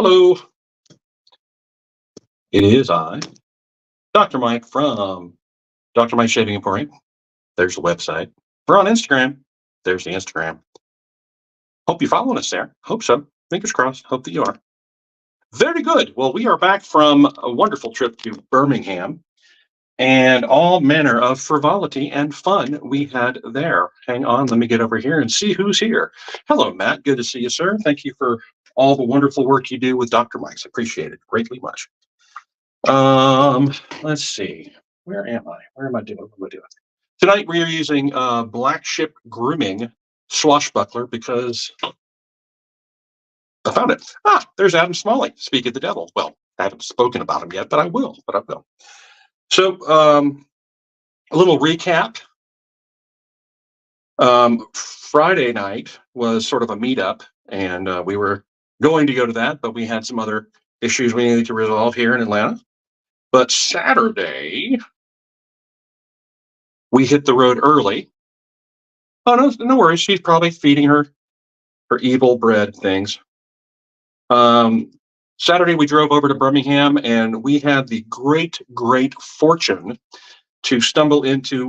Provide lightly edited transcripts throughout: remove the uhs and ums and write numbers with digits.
Hello, it is I, Dr. Mike from Dr. Mike Shaving Emporium. There's the website. We're on Instagram. There's the Instagram. Hope you're following us there. Hope so. Fingers crossed. Hope that you are. Very good. Well, we are back from a wonderful trip to Birmingham and all manner of frivolity and fun we had there. Hang on, let me get over here and see who's here. Hello, Matt. Good to see you, sir. Thank you for all the wonderful work you do with Dr. Mike's. Appreciate it greatly much. Let's see. Where am I? Where am I doing? What am I doing? Tonight we are using Black Ship Grooming Swashbuckler because I found it. There's Adam Smalley. Speak of the devil. Well, I haven't spoken about him yet, but I will. So, a little recap. Friday night was sort of a meetup, and we were going to go to that, but we had some other issues we needed to resolve here in Atlanta. But Saturday, we hit the road early. Oh, no, no worries. She's probably feeding her evil bred things. Saturday, we drove over to Birmingham, and we had the great fortune to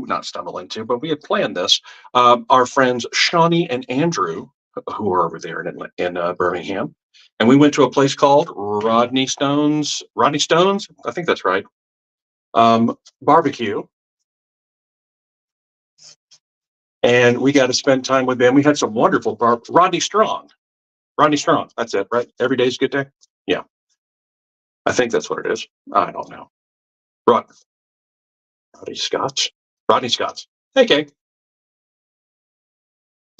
not stumble into, but we had planned this. Our friends Shawnee and Andrew, who are over there in Birmingham, and we went to a place called Rodney Stone's. I think that's right. Barbecue. And we got to spend time with them. We had some wonderful Rodney Strong. That's it, right? Every day's a good day. Yeah, I think that's what it is. I don't know. Rodney Scott's. Hey, Kay.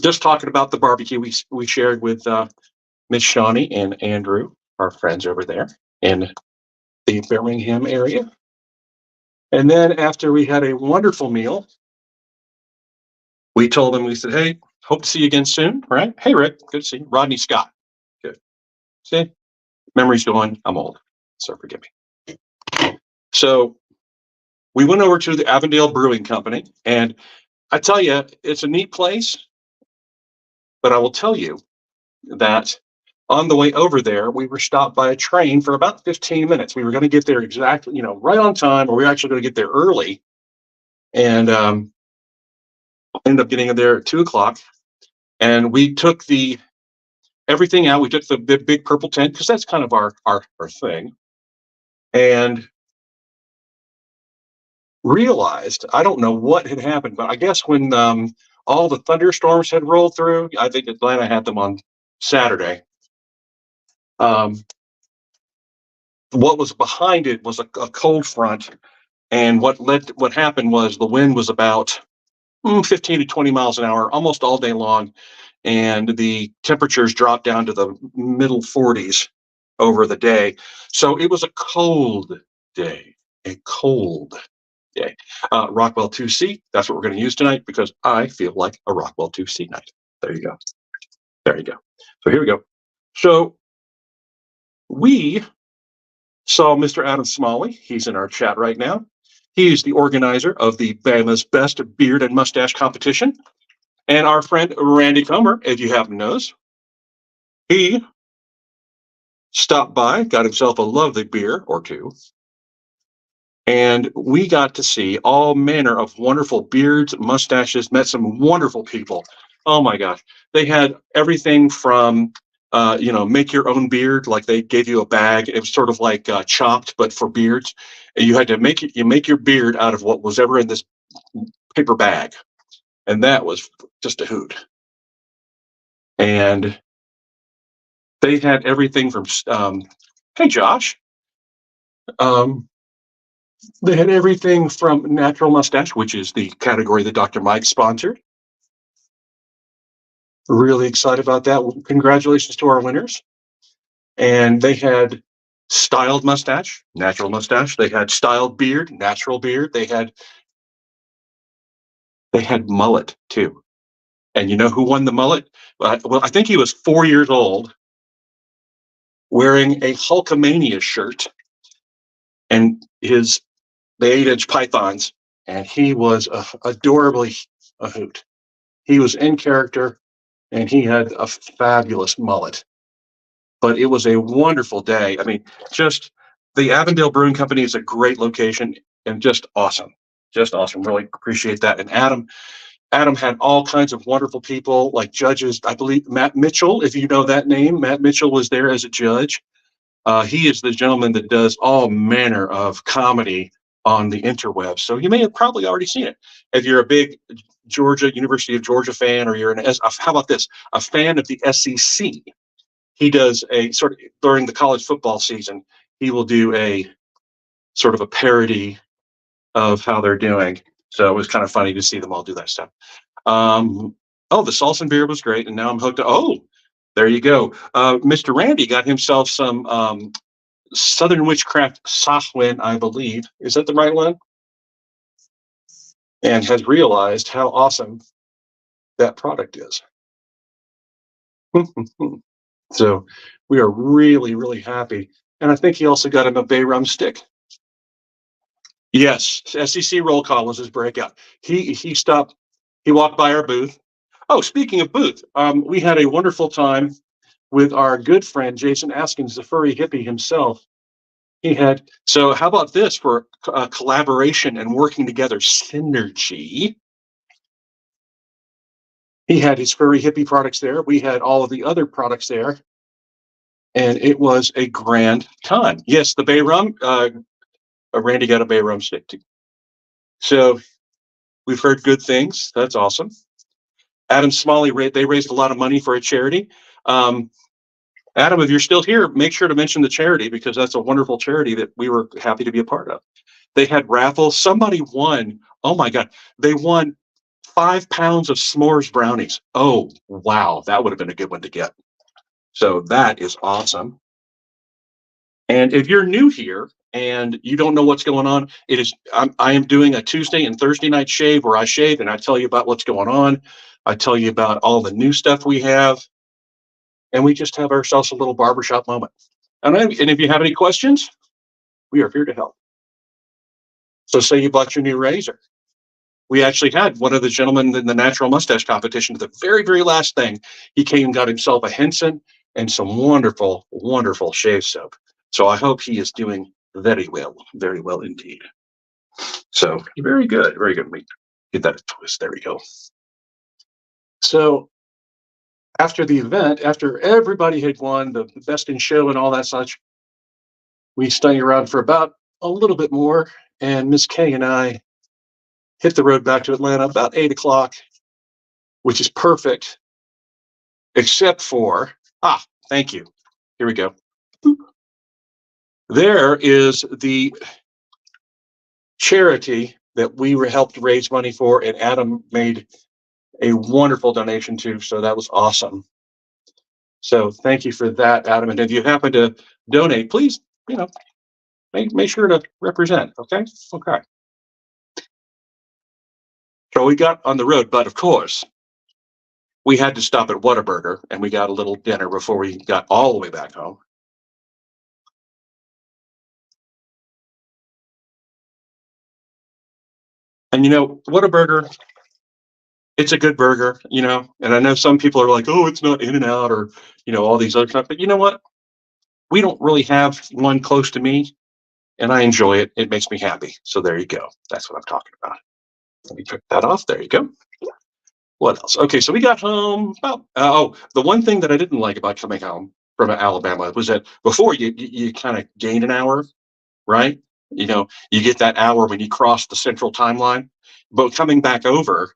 Just talking about the barbecue we shared with Miss Shawnee and Andrew, our friends over there in the Birmingham area. And then after we had a wonderful meal, we told them, we said, hey, hope to see you again soon, right? Hey, Rick, good to see you. Rodney Scott. Good. See, memory's going. I'm old, so forgive me. So we went over to the Avondale Brewing Company, and I tell you, it's a neat place, but I will tell you that on the way over there, we were stopped by a train for about 15 minutes. We were going to get there exactly, right on time, or we were actually going to get there early, and ended up getting there at 2:00. And we took everything out. We took the big purple tent because that's kind of our thing, and realized, I don't know what had happened, but I guess when all the thunderstorms had rolled through, I think Atlanta had them on Saturday. What was behind it was a cold front, and what happened was the wind was about 15 to 20 miles an hour almost all day long, and the temperatures dropped down to the middle 40s over the day. So it was a cold day. Rockwell 2C, that's what we're going to use tonight because I feel like a Rockwell 2C night. There you go. So here we go. So we saw Mr. Adam Smalley. He's in our chat right now. He's the organizer of the Bama's Best Beard and Mustache Competition. And our friend Randy Comer, if you happen to know, he stopped by, got himself a lovely beer or two, and we got to see all manner of wonderful beards, mustaches, met some wonderful people. Oh my gosh. They had everything from, make your own beard. Like they gave you a bag. It was sort of like Chopped, but for beards. And you had to make your beard out of what was ever in this paper bag. And that was just a hoot. And they had everything from, hey, Josh. They had everything from natural mustache, which is the category that Dr. Mike sponsored. Really excited about that. Congratulations to our winners. And they had styled mustache, natural mustache. They had styled beard, natural beard. They had mullet too. And you know who won the mullet? Well, I think he was 4 years old, wearing a Hulkamania shirt and the 8-inch pythons, and he was adorably a hoot. He was in character, and he had a fabulous mullet. but it was a wonderful day. I mean, just the Avondale Brewing Company is a great location and just awesome. Just awesome. Really appreciate that. And Adam had all kinds of wonderful people like judges. I believe Matt Mitchell, if you know that name, Matt Mitchell was there as a judge. He is the gentleman that does all manner of comedy on the interwebs. So you may have probably already seen it. If you're a big University of Georgia fan, or you're how about this, a fan of the SEC, he does a sort of during the college football season, he will do a sort of a parody of how they're doing. So it was kind of funny to see them all do that stuff. Oh, the Salsa beer was great, and now I'm hooked. Oh, there you go. Mr. Randy got himself some Southern Witchcraft Sahwin, I believe. Is that the right one? And has realized how awesome that product is. So we are really, really happy. And I think he also got him a Bay Rum stick. Yes, SEC roll call was his breakout. He stopped. He walked by our booth. Oh, speaking of booth, we had a wonderful time with our good friend Jason Askins, the furry hippie himself. So how about this for collaboration and working together, synergy? He had his furry hippie products there. We had all of the other products there. And it was a grand time. Yes, the Bay Rum, Randy got a Bay Rum stick too. So we've heard good things. That's awesome. Adam Smalley, they raised a lot of money for a charity. Adam, if you're still here, make sure to mention the charity, because that's a wonderful charity that we were happy to be a part of. They had raffles. Somebody won. Oh my God. They won 5 pounds of s'mores brownies. Oh, wow. That would have been a good one to get. So that is awesome. And if you're new here and you don't know what's going on, I am doing a Tuesday and Thursday night shave where I shave and I tell you about what's going on. I tell you about all the new stuff we have. And we just have ourselves a little barbershop moment. And if you have any questions, we are here to help. So say you bought your new razor. We actually had one of the gentlemen in the natural mustache competition, the very, very last thing, he came and got himself a Henson and some wonderful, wonderful shave soap. So I hope he is doing very well indeed. So very good, very good. Let me get that a twist. There we go. So after the event, after everybody had won the best in show and all that such, we stuck around for about a little bit more, and Miss Kay and I hit the road back to Atlanta about 8 o'clock, which is perfect, except for, thank you. Here we go. Boop. There is the charity that we helped raise money for, and Adam made a wonderful donation to, so that was awesome. So thank you for that, Adam. And if you happen to donate, please, make sure to represent, okay? Okay. So we got on the road, but of course, we had to stop at Whataburger, and we got a little dinner before we got all the way back home. And Whataburger, it's a good burger, and I know some people are like, oh, it's not In-N-Out or, all these other stuff. But you know what? We don't really have one close to me, and I enjoy it. It makes me happy. So there you go. That's what I'm talking about. Let me check that off. There you go. What else? Okay, so we got home about, the one thing that I didn't like about coming home from Alabama was that before you kind of gain an hour, right? You get that hour when you cross the central timeline, but coming back over,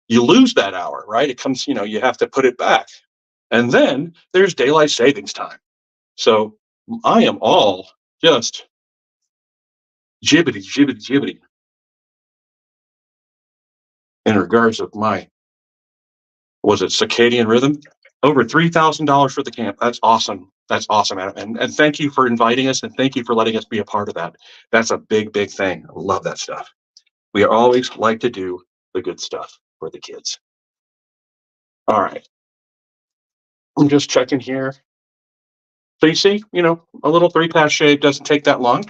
you lose that hour, right? It comes, you have to put it back. And then there's daylight savings time. So I am all just jibbity in regards of was it circadian rhythm? Over $3,000 for the camp. That's awesome. That's awesome, Adam. And thank you for inviting us, and thank you for letting us be a part of that. That's a big, big thing. I love that stuff. We always like to do the good stuff for the kids. All right. I'm just checking here. So you see, a little 3-pass shave doesn't take that long.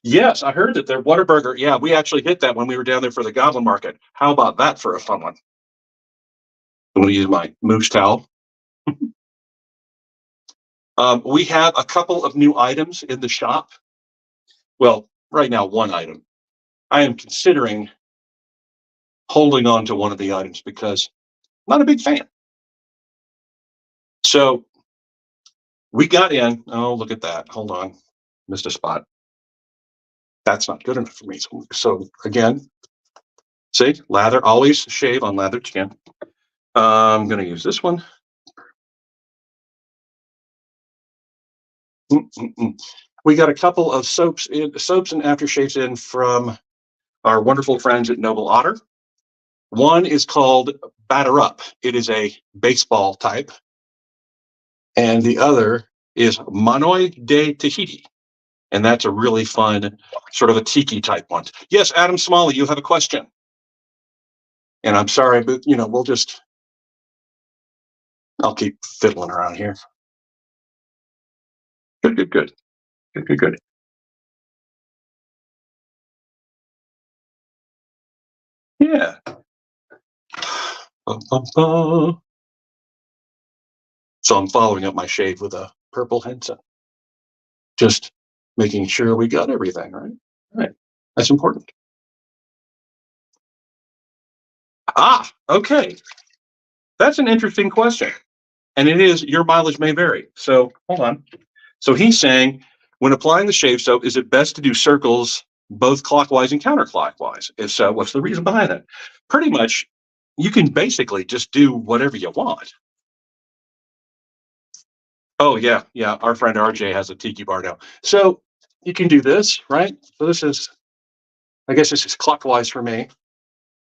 Yes, I heard that their Whataburger. Yeah, we actually hit that when we were down there for the Goblin Market. How about that for a fun one? I'm going to use my moose towel. We have a couple of new items in the shop. Well, right now, one item. I am considering holding on to one of the items because I'm not a big fan. So we got in. Oh, look at that. Hold on. Missed a spot. That's not good enough for me. So again, see, lather, always shave on lathered skin. I'm going to use this one. We got a couple of soaps and aftershaves in from our wonderful friends at Noble Otter. One is called Batter Up. It is a baseball type. And the other is Manoi de Tahiti. And that's a really fun, sort of a tiki type one. Yes, Adam Smalley, you have a question. And I'm sorry, but I'll keep fiddling around here. Good. Yeah. So I'm following up my shave with a purple Henson. Just making sure we got everything, right? All right. That's important. Okay. That's an interesting question. And it is, your mileage may vary. So hold on. So he's saying, when applying the shave soap, is it best to do circles both clockwise and counterclockwise? If so, what's the reason behind it? Pretty much, you can basically just do whatever you want. Oh, yeah. Our friend RJ has a tiki bar now. So you can do this, right? So I guess this is clockwise for me.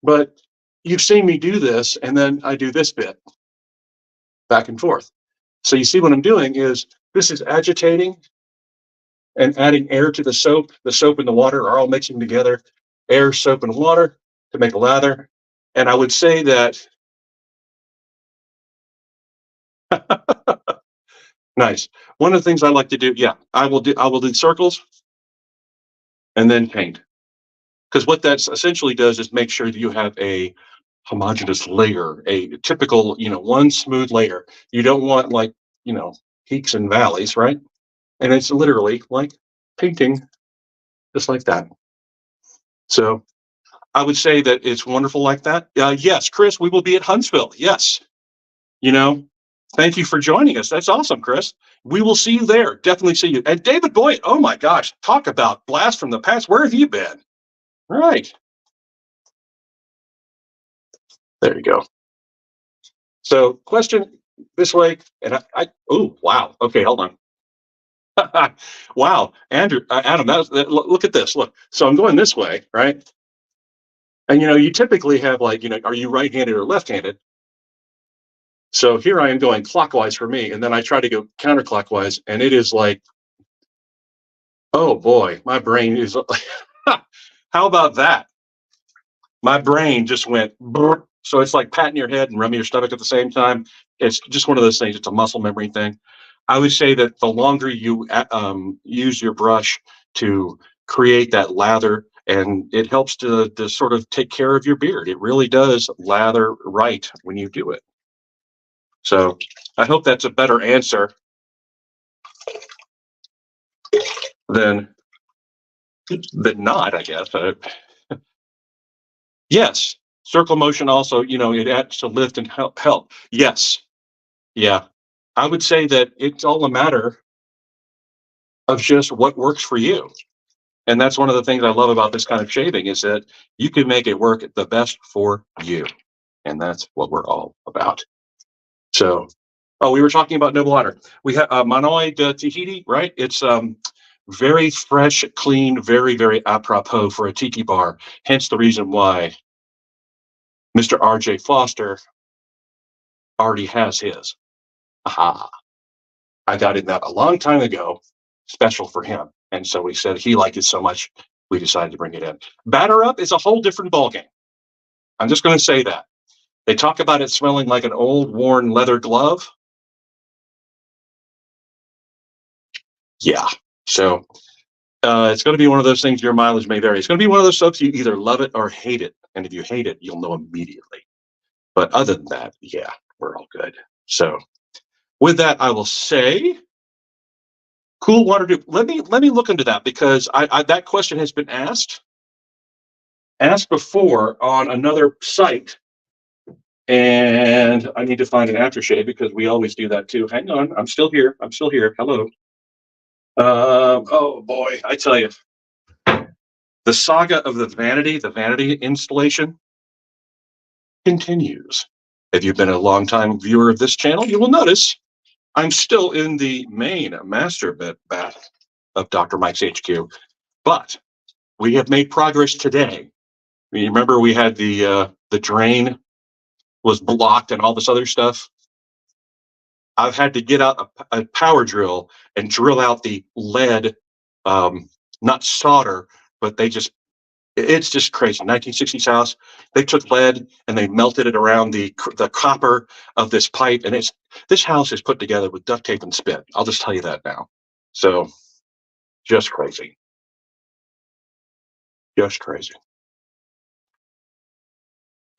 But you've seen me do this, and then I do this bit back and forth. So you see what I'm doing is this is agitating and adding air to the soap. The soap and the water are all mixing together, air, soap, and water to make a lather. And I would say that nice. One of the things I like to do, I will do circles and then paint. Because what that essentially does is make sure that you have a homogeneous layer, a typical, one smooth layer. You don't want peaks and valleys, right? And it's literally like painting just like that. So I would say that it's wonderful like that. Yes, Chris, we will be at Huntsville. Yes. Thank you for joining us. That's awesome, Chris. We will see you there. Definitely see you. And David Boyd, oh my gosh, talk about blast from the past. Where have you been? Right. There you go. So question this way, and oh, wow. Okay, hold on. Wow, Andrew, Adam, look at this. Look, so I'm going this way, right? And you typically have are you right-handed or left-handed? So here I am going clockwise for me, and then I try to go counterclockwise, and it is like, oh boy, my brain is. How about that? My brain just went. Brr. So it's like patting your head and rubbing your stomach at the same time. It's just one of those things. It's a muscle memory thing. I would say that the longer you use your brush to create that lather, and it helps to sort of take care of your beard. It really does lather right when you do it. So I hope that's a better answer than not, I guess. Yes, circle motion also, it adds to lift and help. Yes. Yeah. I would say that it's all a matter of just what works for you. And that's one of the things I love about this kind of shaving is that you can make it work the best for you. And that's what we're all about. So, we were talking about Noble Otter. We have Manoi de Tahiti, right? It's very fresh, clean, very, very apropos for a tiki bar. Hence the reason why Mr. R.J. Foster already has his. Aha. I got in that a long time ago, special for him. And so we said he liked it so much, we decided to bring it in. Batter Up is a whole different ballgame. I'm just going to say that. They talk about it smelling like an old worn leather glove. Yeah. So it's going to be one of those things, your mileage may vary. It's going to be one of those soaps you either love it or hate it. And if you hate it, you'll know immediately. But other than that, yeah, we're all good. So with that, I will say Cool water to let me look into that because I that question has been asked before on another site, and I need to find an aftershave because we always do that too. Hang on, I'm still here. I'm still here. Hello. Oh boy, I tell you, the saga of the vanity installation continues. If you've been a long-time viewer of this channel, you will notice I'm still in the main master bath of Dr. Mike's HQ, but we have made progress today. You remember we had the drain was blocked and all this other stuff. I've had to get out a power drill and drill out the lead, not solder, but it's just crazy. 1960s house. They took lead and they melted it around the copper of this pipe, and this house is put together with duct tape and spit. I'll just tell you that now. So, just crazy, just crazy.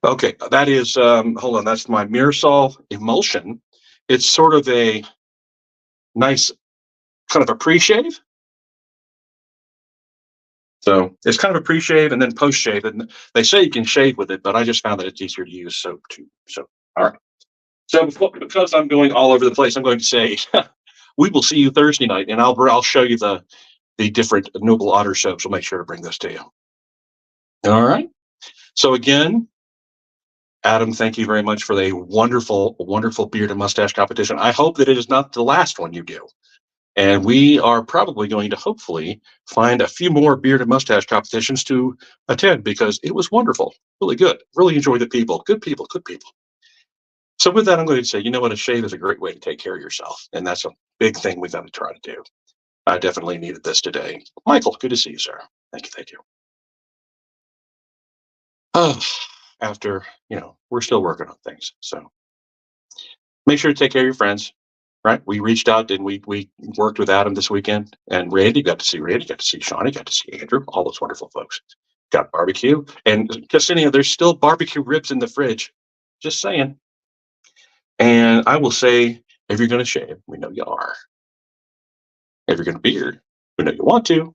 Okay, that is hold on. That's my Mirasol emulsion. It's sort of a nice kind of a pre-shave. So it's kind of a pre-shave and then post-shave, and they say you can shave with it, but I just found that it's easier to use soap too. So, all right. So because I'm going all over the place, I'm going to say we will see you Thursday night, and I'll show you the different Noble Otter soaps. We'll make sure to bring this to you. All right. So again, Adam, thank you very much for the wonderful, wonderful beard and mustache competition. I hope that it is not the last one you do. And we are probably going to hopefully find a few more beard and mustache competitions to attend because it was wonderful, really good, really enjoyed the people, good people, good people. So with that, I'm going to say, you know what, a shave is a great way to take care of yourself. And that's a big thing we've got to try to do. I definitely needed this today. Michael, good to see you, sir. Thank you, thank you. After, we're still working on things. So make sure to take care of your friends. Right, we reached out and we worked with Adam this weekend, and Randy got to see Shawnee, got to see Andrew, all those wonderful folks. Got barbecue, and Ksenia, there's still barbecue ribs in the fridge. Just saying. And I will say, if you're going to shave, we know you are. If you're going to beard, we know you want to.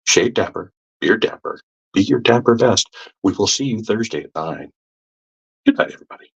Shave dapper, beard dapper, be your dapper best. We will see you Thursday at 9. Good night, everybody.